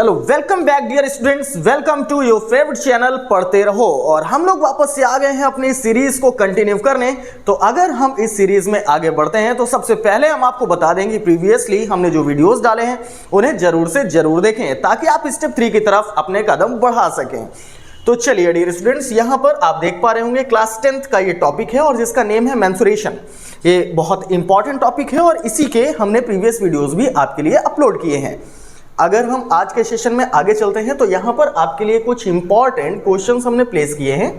Hello, welcome back dear students, welcome to your favourite channel Padhte Raho. और हम लोग वापस से आ गए हैं अपनी सीरीज को कंटिन्यू करने। तो अगर हम इस सीरीज में आगे बढ़ते हैं तो सबसे पहले हम आपको बता देंगे प्रीवियसली हमने जो वीडियोस डाले हैं उन्हें जरूर से जरूर देखें ताकि आप स्टेप 3 की तरफ अपने कदम बढ़ा सकें। तो चलिए डियर स्टूडेंट्स, यहाँ पर आप देख पा रहे होंगे क्लास 10th का ये टॉपिक है और जिसका नेम है मेंसुरेशन। ये बहुत इंपॉर्टेंट टॉपिक है और इसी के हमने प्रीवियस वीडियोस भी आपके लिए अपलोड किए हैं। अगर हम आज के सेशन में आगे चलते हैं तो यहाँ पर आपके लिए कुछ इंपॉर्टेंट क्वेश्चंस हमने प्लेस किए हैं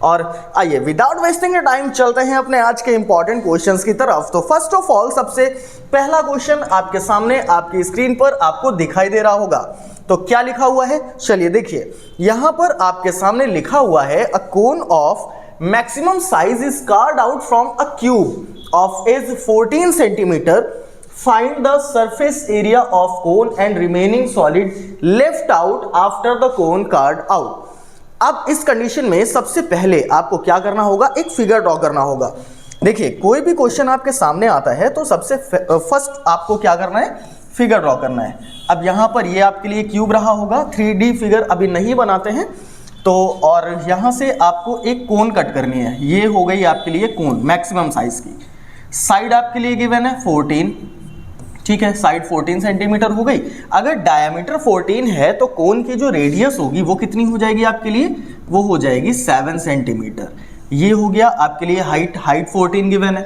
और आइए विदाउट वेस्टिंग टाइम चलते हैं अपने आज के इंपॉर्टेंट क्वेश्चंस की तरफ। तो फर्स्ट ऑफ ऑल सबसे पहला क्वेश्चन आपके सामने आपकी स्क्रीन पर आपको दिखाई दे रहा होगा। तो क्या लिखा हुआ है, चलिए देखिए। यहाँ पर आपके सामने लिखा हुआ है a cone of maximum size is carved out from a cube of edge 14 centimetre. Find the surface area of cone and remaining solid left out after the cone carved out। अब इस कंडीशन में सबसे पहले आपको क्या करना होगा, एक फिगर ड्रॉ करना होगा। देखिए, कोई भी क्वेश्चन आपके सामने आता है तो सबसे फर्स्ट आपको क्या करना है, फिगर ड्रॉ करना है। अब यहाँ पर ये आपके लिए क्यूब रहा होगा, 3D फिगर अभी नहीं बनाते हैं तो, और यहाँ से आपको एक कोन कट करनी है। ये हो गई आपके लिए कोन मैक्सिमम साइज की। साइड आपके लिए गिवन है 14, ठीक है, साइड 14 सेंटीमीटर हो गई। अगर डायमीटर 14 है तो कोन की जो रेडियस होगी वो कितनी हो जाएगी आपके लिए, वो हो जाएगी 7 सेंटीमीटर। ये हो गया आपके लिए हाइट 14 गिवन है।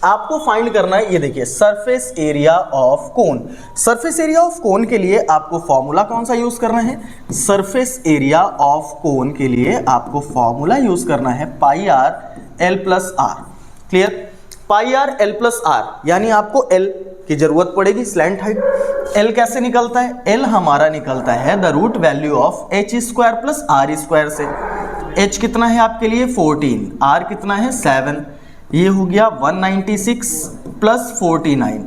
आपको फाइंड करना है, ये देखिए, surface area of cone. Surface area of cone के लिए आपको फॉर्मूला कौन सा यूज करना है, सरफेस एरिया ऑफ कोन के लिए आपको फॉर्मूला यूज करना है pi are l plus r. Clear, pi are l plus r, यानी आपको एल की जरूरत पड़ेगी, स्लैंट हाइट। एल कैसे निकलता है, एल हमारा निकलता है the root value of H square plus R square से। एच कितना है आपके लिए 14, आर कितना है 7, ये हो गया 196 प्लस 49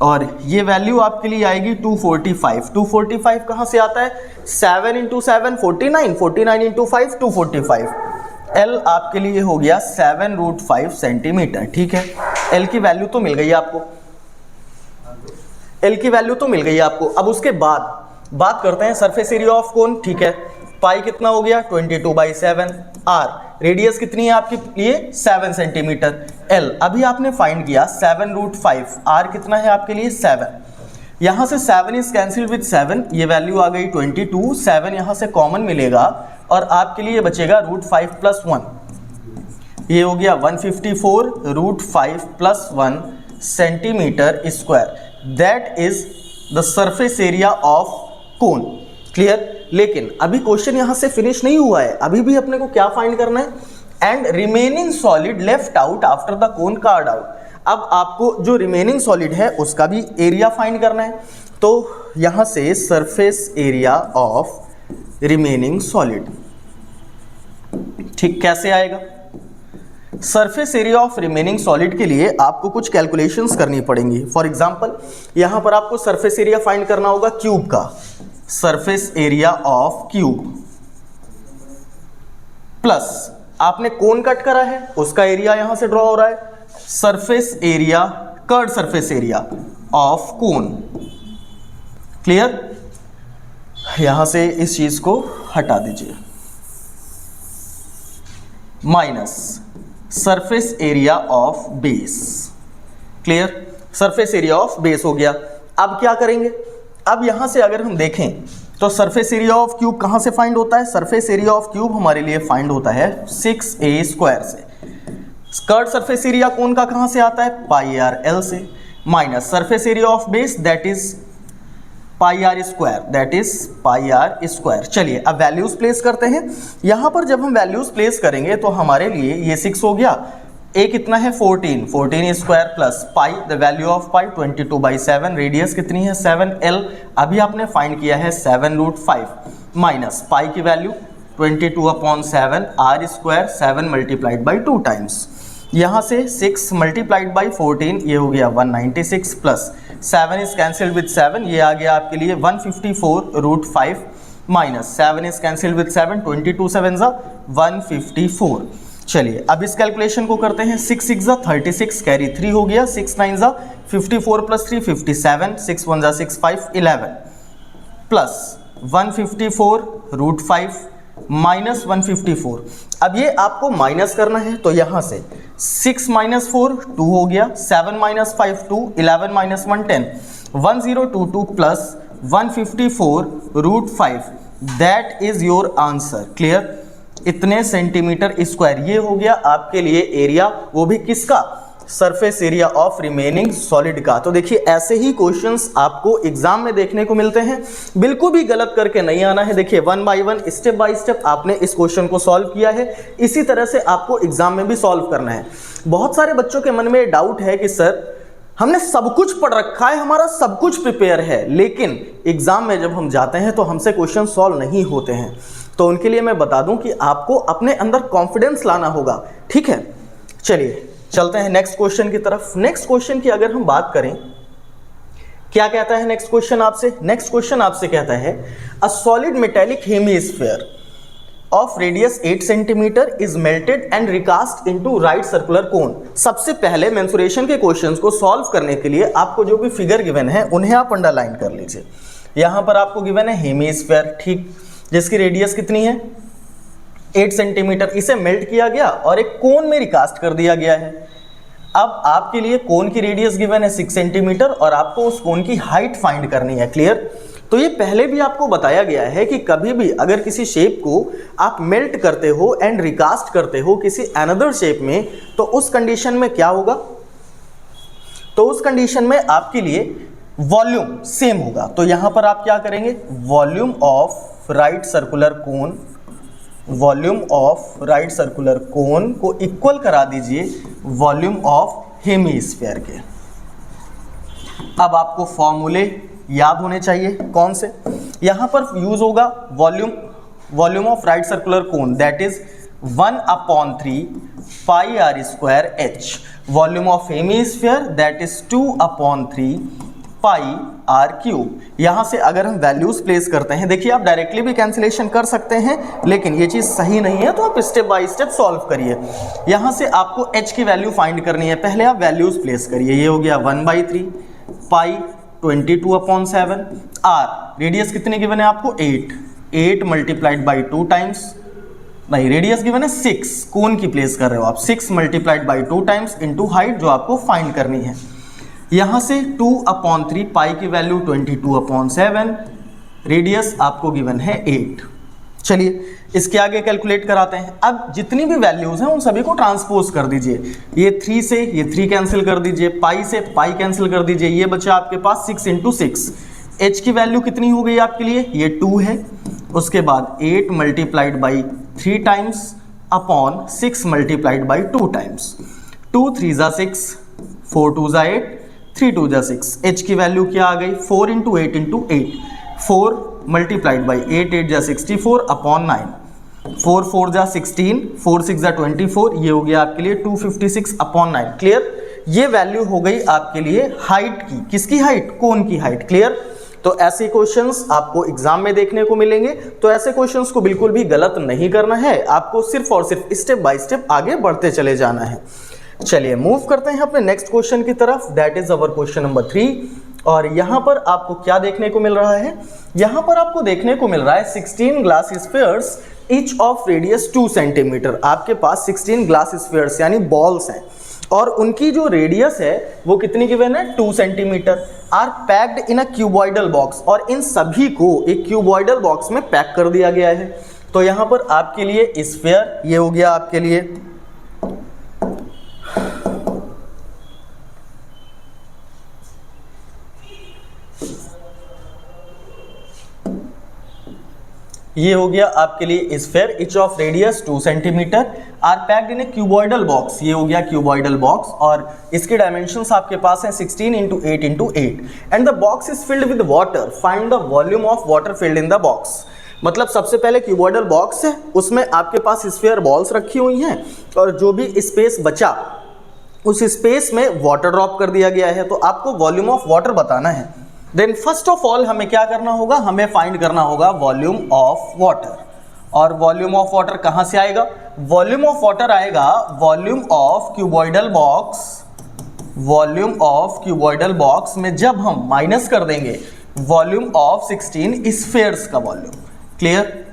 और ये वैल्यू आपके लिए आएगी 245। 245 कहाँ से आता है, 7 इंटू 7 49, 49 इंटू 5 245। एल आपके लिए हो गया 7√5 सेंटीमीटर। ठीक है, एल की वैल्यू तो मिल गई आपको, एल की वैल्यू तो मिल गई आपको। अब उसके बाद बात करते हैं सरफेस एरिया ऑफ कोन। ठीक है, पाई कितना हो गया 22/7, आर रेडियस कितनी है आपके लिए 7 सेंटीमीटर। एल अभी आपने फाइंड किया 7√5, आर कितना है आपके लिए 7। यहाँ से 7 इज कैंसिल विद 7, ये वैल्यू आ गई 22। 7 यहाँ से कॉमन मिलेगा और आपके लिए बचेगा √5 + 1, ये हो गया 154 √5 + 1 centimetre square. That is the surface area of cone. Clear, लेकिन अभी क्वेश्चन यहां से फिनिश नहीं हुआ है, अभी भी अपने को क्या फाइंड करना है, and remaining solid left out after the cone carved out. अब आपको जो रिमेनिंग सॉलिड है उसका भी एरिया फाइंड करना है। तो यहां से surface area of remaining solid, ठीक, कैसे आएगा, surface area of remaining solid के लिए आपको कुछ कैलकुलेशंस करनी पड़ेंगी। फॉर एग्जांपल यहां पर आपको सरफेस एरिया फाइंड करना होगा क्यूब का, surface area of cube plus आपने कोन कट करा है उसका एरिया यहां से ड्रॉ हो रहा है, surface area, curved surface area of cone. Clear, यहां से इस चीज को हटा दीजिए, minus surface area of base. Clear, surface area of base हो गया। अब क्या करेंगे, अब यहां से अगर हम देखें तो सरफेस एरिया ऑफ क्यूब कहां से फाइंड होता है, सरफेस एरिया ऑफ क्यूब हमारे लिए फाइंड होता है 6a स्क्वायर से। कर्व्ड सरफेस एरिया कोन का कहां से आता है, पाई आर एल से, minus surface area of base that is pi are square, that is pi are square. चलिए अब वैल्यूज प्लेस करते हैं। यहां पर जब हम वैल्यूज प्लेस करेंगे तो हमारे लिए ये 6 हो गया, ए कितना है 14, 14 square plus pi, the value of pi 22/7, radius कितनी है 7, एल अभी आपने फाइंड किया है 7√5 माइनस पाई की वैल्यू 22/7, आर स्क्वायर 7 × 2 टाइम्स, यहाँ से 6 × 14, ये हो गया 196 प्लस 7 इज कैंसिल्ड विद 7, ये आ गया आपके लिए 154 √5 माइनस 7 इज कैंसिल्ड विद 7, 22 7 ज़ा 154। चलिए अब इस कैलकुलेशन को करते हैं, 6 6 ज़ा 36, कैरी 3 हो गया, 6 9 ज़ा 54 + 3 57, 6 1 ज़ा 6 5 11 प्लस 154√5 माइनस 154। अब ये आपको माइनस करना है, तो यहां से 6 माइनस 4 2 हो गया, 7 minus 5 2, 11 minus 1 10, 1022 plus 154√5, that is your answer. Clear? इतने सेंटीमीटर स्क्वायर, ये हो गया आपके लिए एरिया, वो भी किसका? Surface area of remaining solid का। तो देखिए ऐसे ही क्वेश्चंस आपको एग्जाम में देखने को मिलते हैं, बिल्कुल भी गलत करके नहीं आना है। देखिए 1 बाय 1 स्टेप बाय स्टेप आपने इस क्वेश्चन को सॉल्व किया है, इसी तरह से आपको एग्जाम में भी सॉल्व करना है। बहुत सारे बच्चों के मन में डाउट है कि सर हमने सब कुछ पढ़ रखा है, हमारा सब कुछ प्रिपेयर है, लेकिन एग्जाम में जब हम जाते हैं तो हमसे क्वेश्चन सॉल्व नहीं होते हैं। तो उनके लिए मैं बता दूं कि आपको अपने अंदर कॉन्फिडेंस लाना होगा, ठीक है। चलिए चलते हैं नेक्स्ट क्वेश्चन की तरफ। नेक्स्ट क्वेश्चन की अगर हम बात करें, क्या कहता है नेक्स्ट क्वेश्चन आपसे? नेक्स्ट क्वेश्चन आपसे कहता है a solid metallic hemisphere of radius 8 centimetre is melted and recast into right circular कोन। सबसे पहले मेंसुरेशन के क्वेश्चंस को सॉल्व करने के लिए आपको जो भी फिगर गिवन है उन्हें आप अंडरलाइन कर लीजिए। यहां पर आपको गिवन है हेमीस्फीयर, ठीक, जिसकी रेडियस कितनी है? 8 सेंटीमीटर। इसे मेल्ट किया गया और एक कोन में रिकास्ट कर दिया गया है। अब आपके लिए कोन की रेडियस गिवन है 6 सेंटीमीटर और आपको उस कोन की हाइट फाइंड करनी है। क्लियर? तो ये पहले भी आपको बताया गया है कि कभी भी अगर किसी शेप को आप मेल्ट करते हो एंड रिकास्ट करते हो किसी अनदर शेप में, तो उस कंडीशन में क्या होगा? तो उस कंडीशन में आपके लिए वॉल्यूम सेम होगा। तो यहां पर आप क्या करेंगे? Volume of right circular cone, volume of right circular कोन को इक्वल करा दीजिए वॉल्यूम ऑफ हेमीस्फीयर के। अब आपको फॉर्मूले याद होने चाहिए, कौन से? यहां पर यूज होगा volume of right circular cone, that is 1/3 pi are square H. Volume of hemisphere that is 2/3 pi R cube. यहां से अगर हम वैल्यूज प्लेस करते हैं, देखिए आप डायरेक्टली भी कैंसिलेशन कर सकते हैं, लेकिन ये चीज सही नहीं है, तो आप स्टेप बाय स्टेप सॉल्व करिए। यहां से आपको h की वैल्यू फाइंड करनी है, पहले आप वैल्यूज प्लेस करिए। ये हो गया 1/3 पाई 22/7 r, रेडियस कितने गिवन है आपको? 8 मल्टीप्लाइड बाई 2 टाइम्स, नहीं रेडियस गिवन है 6, कोन की प्लेस कर रहे हो आप, 6 multiplied by 2 times into height जो आपको फाइंड करनी है। यहां से 2/3 पाई की वैल्यू 22/7, रेडियस आपको गिवन है 8। चलिए इसके आगे कैलकुलेट कराते हैं। अब जितनी भी वैल्यूज हैं उन सभी को ट्रांसपोज कर दीजिए। ये 3 से ये 3 कैंसिल कर दीजिए, पाई से पाई कैंसिल कर दीजिए, ये बचा आपके पास 6 × 6। h की वैल्यू कितनी हो गई आपके लिए? ये 2 है। उसके बाद 8 multiplied by 3 times upon 6 multiplied by 2 times. 2 3 ज़ा 6, 4 2 ज़ा 8, 3 2 ज़ा 6। h की वैल्यू क्या आ गई? 4 × 8 × 8, 4 मल्टीप्लाइड बाई 8 8 ज़ा 64 अपॉन 9, 4 4 ज़ा 16, 4 6 ज़ा 24, ये हो गया आपके लिए 256 अपॉन 9। क्लियर? ये वैल्यू हो गई आपके लिए हाइट की। किसकी हाइट? कोन की हाइट। क्लियर? तो ऐसे क्वेश्चंस आपको एग्जाम में देखने को मिलेंगे, तो ऐसे क्वेश्चंस को बिल्कुल भी गलत नहीं करना है, आपको सिर्फ और सिर्फ स्टेप बाय स्टेप आगे बढ़ते चले जाना है। चलिए मूव करते हैं अपने नेक्स्ट क्वेश्चन की तरफ, that is our question number 3। और यहां पर आपको क्या देखने को मिल रहा है? यहां पर आपको देखने को मिल रहा है 16 glass spheres each of radius 2 centimetre. आपके पास 16 ग्लास स्फीयर्स यानी बॉल्स हैं और उनकी जो रेडियस है वो कितनी गिवन है? 2 centimetre. Are packed in a cuboidal box, और इन सभी को एक क्यूबॉइडल बॉक्स में पैक कर दिया गया है। तो यहां पर आपके लिए स्फीयर ये हो गया आपके लिए ये हो गया आपके लिए sphere each of radius 2 centimetre are packed in a cuboidal box. ये हो गया क्यूबॉइडल बॉक्स और इसके डायमेंशंस आपके पास हैं 16 × 8 × 8 and the box is filled with water. Find the volume of water filled in the box. मतलब सबसे पहले क्यूबॉइडल बॉक्स है, उसमें आपके पास स्फीयर बॉल्स रखी हुई हैं और जो भी स्पेस बचा उस स्पेस में वाटर ड्रॉप कर दिया गया है। तो आपको वॉल्यूम ऑफ वाटर बताना है। देन फर्स्ट ऑफ ऑल हमें क्या करना होगा? हमें फाइंड करना होगा वॉल्यूम ऑफ वाटर। और वॉल्यूम ऑफ वाटर कहां से आएगा? वॉल्यूम ऑफ वाटर आएगा volume of cuboidal box. Volume of cuboidal box में जब हम माइनस कर देंगे वॉल्यूम ऑफ 16 स्फीयर्स का वॉल्यूम। क्लियर?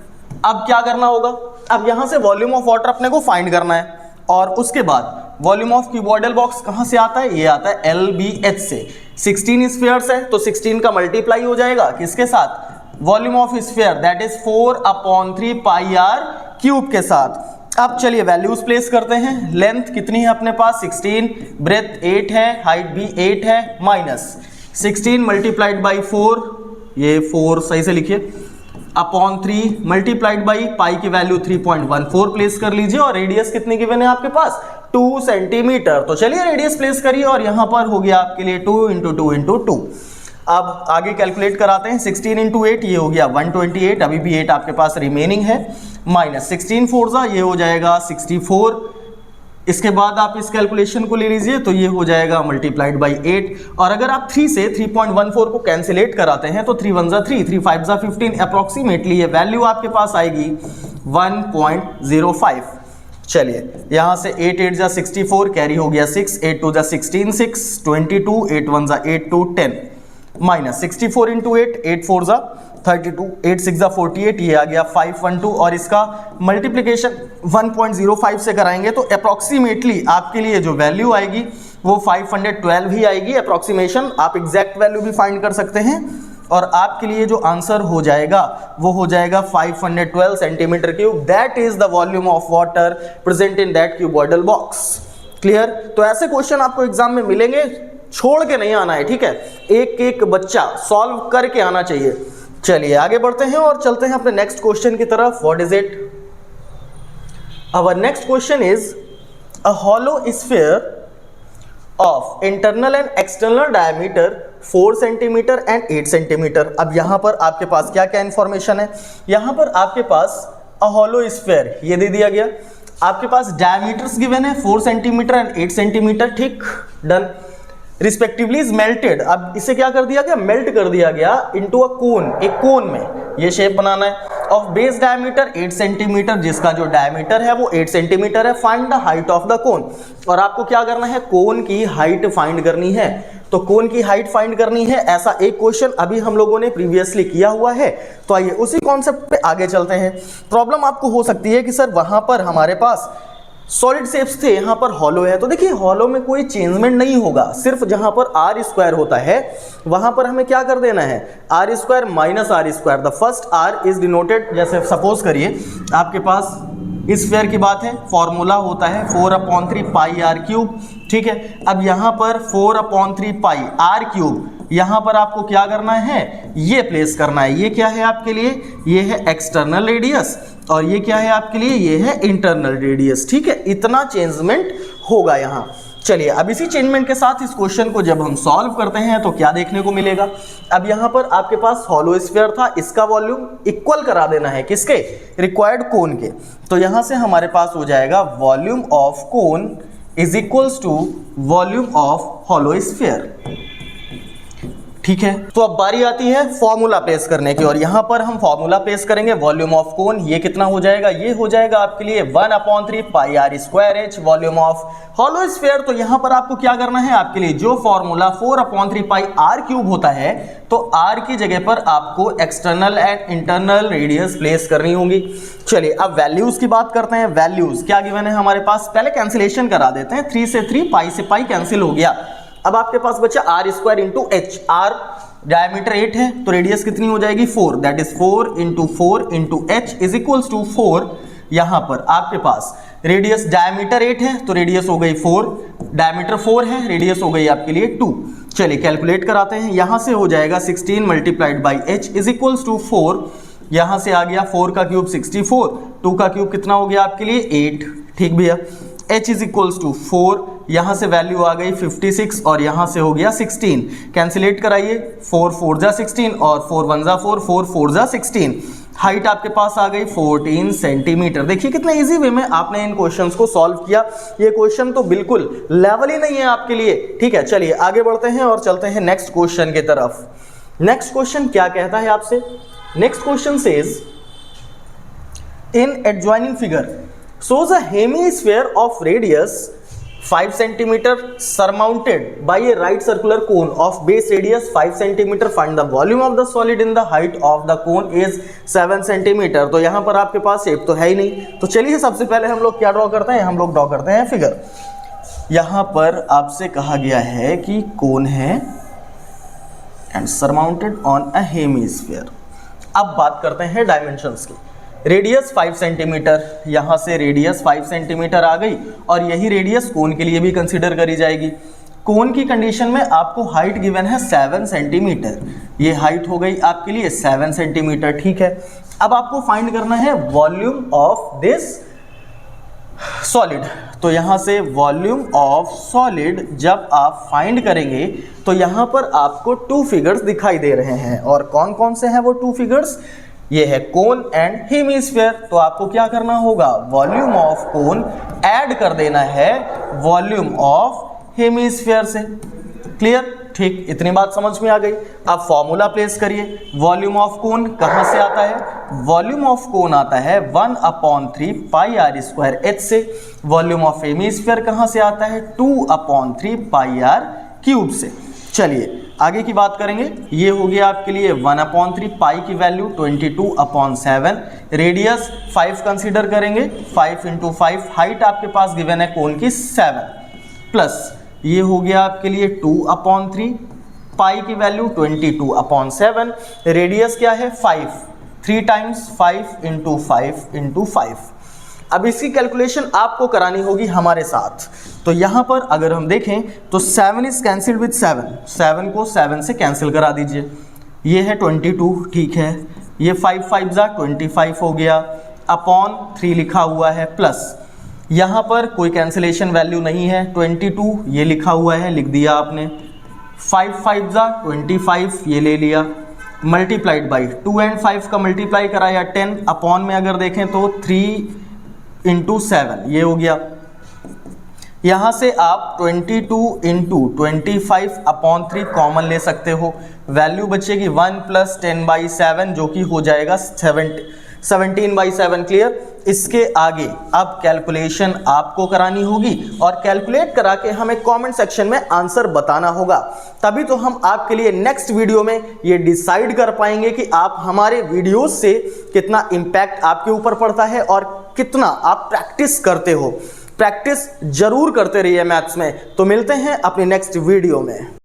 अब क्या करना होगा, अब यहां से वॉल्यूम ऑफ वाटर अपने को फाइंड करना है और उसके बाद वॉल्यूम ऑफ क्यूबॉइडल बॉक्स कहां से आता है, ये आता है LBH से। 16 स्फीयर्स है तो 16 का मल्टीप्लाई हो जाएगा किसके साथ, volume of sphere that is 4/3 pi r cube के साथ। अब चलिए वैल्यूज प्लेस करते हैं। लेंथ कितनी है अपने पास 16, ब्रेथ 8 है, हाइट भी 8 है, माइनस 16 मल्टीप्लाइड बाई 4, ये 4 सही से लिखिए, अपॉन 3 मल्टीप्लाइड बाई पाई की वैल्यू 3.14 प्लेस कर लीजिए और रेडियस कितनी गिवन है आपके पास 2 सेंटीमीटर। तो चलिए रेडियस प्लेस करिए और यहां पर हो गया आपके लिए 2 × 2 × 2। अब आगे कैलकुलेट कराते हैं। 16 × 8 ये हो गया 128, अभी भी 8 आपके पास रिमेनिंग है, माइनस 16 4 ये हो जाएगा 64। इसके बाद आप इस कैलकुलेशन को ले लीजिए तो ये हो जाएगा मल्टीप्लाइड बाई 8 और अगर आप 3 से 3.14 को कैंसिलेट कराते हैं तो 3 1 ज़ा 3, 3 5 ज़ा 15, अप्रॉक्सीमेटली ये वैल्यू आपके पास आएगी 1.05। चलिए यहां से 8 8 ज़ा 64, कैरी हो गया 6, 8 2 ज़ा 16, 6 22, 8 1 ज़ा 8 2 10, माइनस 64 × 8, 8 4 ज़ा 32, 8 6 ज़ा 48, ये आ गया 512 और इसका मल्टीप्लिकेशन 1.05 से कराएंगे तो अप्रॉक्सीमेटली आपके लिए जो वैल्यू आएगी वो 512 ही आएगी। अप्रॉक्सीमेशन आप एग्जैक्ट वैल्यू भी फाइंड कर सकते हैं और आपके लिए जो आंसर हो जाएगा वो हो जाएगा 512 centimetre cube. That is the volume of water present in that cuboidal box. Clear? तो ऐसे क्वेश्चन आपको एग्जाम में मिलेंगे, छोड़ के नहीं आना है, ठीक है, एक एक बच्चा सॉल्व करके आना चाहिए। चलिए आगे बढ़ते हैं और चलते हैं अपने नेक्स्ट क्वेश्चन की तरफ। What is it? Our next question is a hollow sphere of internal and external diameter 4 centimetre and 8 centimetre. अब यहां पर आपके पास क्या क्या इंफॉर्मेशन है, यहां पर आपके पास अ हॉलो स्फीयर ये दे दिया गया, आपके पास डायमीटर्स गिवन है 4 सेंटीमीटर एंड 8 सेंटीमीटर, ठीक, डन, रिस्पेक्टिवली इज मेल्टेड। अब इसे क्या कर दिया गया, मेल्ट कर दिया गया इनटू अ कोन, एक कोन में ये शेप बनाना है, ऑफ बेस डायमीटर 8 सेंटीमीटर, जिसका जो डायमीटर है वो 8 सेंटीमीटर है। Find the height of the cone, और आपको क्या करना है, कोन की हाइट फाइंड करनी है। तो कोन की हाइट फाइंड करनी है, ऐसा एक क्वेश्चन अभी हम लोगों ने प्रीवियसली किया हुआ है। तो आइए उसी कॉन्सेप्ट पे आगे चलते हैं। प्रॉब्लम आपको हो सकती है कि सर वहां पर हमारे पास सॉलिड शेप्स थे, यहाँ पर हॉलो है, तो देखिए हॉलो में कोई चेंजमेंट नहीं होगा, सिर्फ जहां पर आर स्क्वायर होता है वहां पर हमें क्या कर देना है, R square minus R square. The first R is denoted, जैसे सपोज करिए आपके पास स्फीयर की बात है, फॉर्मूला होता है 4/3 पाई आर क्यूब, ठीक है। अब यहाँ पर 4/3 पाई आर क्यूब, यहाँ पर आपको क्या करना है, ये प्लेस करना है। ये क्या है आपके लिए, ये है एक्सटर्नल रेडियस, और ये क्या है आपके लिए, ये है इंटरनल रेडियस, ठीक है। इतना चेंजमेंट होगा यहाँ। चलिए अब इसी चेंजमेंट के साथ इस क्वेश्चन को जब हम सॉल्व करते हैं तो क्या देखने को मिलेगा। अब यहाँ पर आपके पास हॉलो स्फीयर था, इसका वॉल्यूम इक्वल करा देना है किसके, रिक्वायर्ड कोन के। तो यहाँ से हमारे पास हो जाएगा volume of cone is equals to volume of hollow sphere, ठीक है। तो अब बारी आती है फॉर्मूला प्लेस करने की, और यहां पर हम फॉर्मूला प्लेस करेंगे वॉल्यूम ऑफ कोन। ये कितना हो जाएगा, ये हो जाएगा आपके लिए 1/3 pi are square H volume of hollow sphere. तो यहां पर आपको क्या करना है, आपके लिए जो फॉर्मूला 4/3 पाई आर क्यूब होता है, तो आर की जगह पर आपको external and internal radius place करनी होगी। चलिए अब वैल्यूज की बात करते हैं। वैल्यूज क्या गिवन है हमारे पास, पहले कैंसिलेशन करा देते हैं। 3 से 3, पाई से पाई कैंसिल हो गया। अब आपके पास बचा R square into H. R diameter 8 है तो रेडियस कितनी हो जाएगी 4, that is 4 × 4 × h is equals to 4। यहां पर आपके पास रेडियस डायमीटर 8 है तो रेडियस हो गई 4, डायमीटर 4 है, रेडियस हो गई आपके लिए 2। चलिए कैलकुलेट कराते हैं। यहां से हो जाएगा 16 multiplied by h is equals to 4। यहां से आ गया 4 का क्यूब 64, 2 का क्यूब कितना हो गया आपके लिए 8, ठीक भैया। h इज इक्वल्स टू 4, यहां से वैल्यू आ गई 56 और यहां से हो गया 16। कैंसिलेट कराइए, 4 4 जा 16 और 4 1 जा 4, 4 4 जा 16। हाइट आपके पास आ गई 14 सेंटीमीटर। देखिए कितने इजी वे में आपने इन क्वेश्चंस को सॉल्व किया। ये क्वेश्चन तो बिल्कुल लेवल ही नहीं है आपके लिए, ठीक है। चलिए आगे बढ़ते हैं और चलते हैं नेक्स्ट क्वेश्चन की तरफ। नेक्स्ट क्वेश्चन क्या कहता है आपसे, next question says in adjoining figure shows a hemisphere of radius 5 centimetre surmounted bye A right circular cone of base radius 5 centimetre, find the volume of the solid in the height of the cone is 7 centimetre. तो यहाँ पर आपके पास shape तो है ही नहीं, तो चलिए सबसे पहले हम लोग क्या ड्रॉ करते हैं, हम लोग ड्रॉ करते हैं फिगर। यहाँ पर आपसे कहा गया है कि कोन है and surmounted on a hemisphere. अब बात करते हैं डायमेंशंस की। रेडियस 5 सेंटीमीटर, यहाँ से रेडियस 5 सेंटीमीटर आ गई और यही रेडियस कोन के लिए भी कंसीडर करी जाएगी। कोन की कंडीशन में आपको हाइट गिवन है 7 सेंटीमीटर, ये हाइट हो गई आपके लिए 7 सेंटीमीटर, ठीक है। अब आपको फाइंड करना है वॉल्यूम ऑफ दिस सॉलिड। तो यहाँ से वॉल्यूम ऑफ सॉलिड जब आप फाइंड करेंगे तो यहाँ पर आपको 2 फिगर्स दिखाई दे रहे हैं, और कौन कौन से हैं वो 2 फिगर्स, ये है कोन एंड हेमिस्फीयर। तो आपको क्या करना होगा, वॉल्यूम ऑफ कोन ऐड कर देना है वॉल्यूम ऑफ हेमिस्फीयर से। क्लियर, ठीक, इतनी बात समझ में आ गई। अब फॉर्मूला प्लेस करिए। वॉल्यूम ऑफ कोन कहाँ से आता है, वॉल्यूम ऑफ कोन आता है 1/3 पाई आर स्क्वायर एच से। वॉल्यूम ऑफ हेमिस्फीयर कहाँ से आता है, 2/3 पाई आर क्यूब से। चलिए आगे की बात करेंगे। ये हो गया आपके लिए 1/3, पाई की वैल्यू 22/7, रेडियस 5 कंसीडर करेंगे, 5 × 5, हाइट आपके पास गिवन है कोन की 7, प्लस ये हो गया आपके लिए 2/3, पाई की वैल्यू 22/7, रेडियस क्या है 5, 3 टाइम्स 5 × 5 × 5। अब इसकी कैलकुलेशन आपको करानी होगी हमारे साथ। तो यहाँ पर अगर हम देखें तो 7 इज कैंसिल्ड विद 7, 7 को 7 से कैंसिल करा दीजिए। ये है 22, ठीक है, ये 5 5 जा 25 हो गया, अपॉन 3 लिखा हुआ है, प्लस यहाँ पर कोई कैंसिलेशन वैल्यू नहीं है, 22 ये लिखा हुआ है, लिख दिया आपने, 5 5 जा 25 ये ले लिया, मल्टीप्लाइड बाई 2 एंड 5 का मल्टीप्लाई कराया 10, अपॉन में अगर देखें तो 3 × 7 ये हो गया। यहाँ से आप 22 × 25/3 कॉमन ले सकते हो, वैल्यू बचेगी 1 + 10/7 जो कि हो जाएगा 17/7। क्लियर, इसके आगे अब कैलकुलेशन आपको करानी होगी और कैलकुलेट करा के हमें कमेंट सेक्शन में आंसर बताना होगा, तभी तो हम आपके लिए नेक्स्ट वीडियो में ये डिसाइड कर पाएंगे कि आप हमारे वीडियोस से कितना इम्पैक्ट आपके ऊपर पड़ता है और कितना आप प्रैक्टिस करते हो। प्रैक्टिस जरूर करते रहिए मैथ्स में। तो मिलते हैं अपनी नेक्स्ट वीडियो में।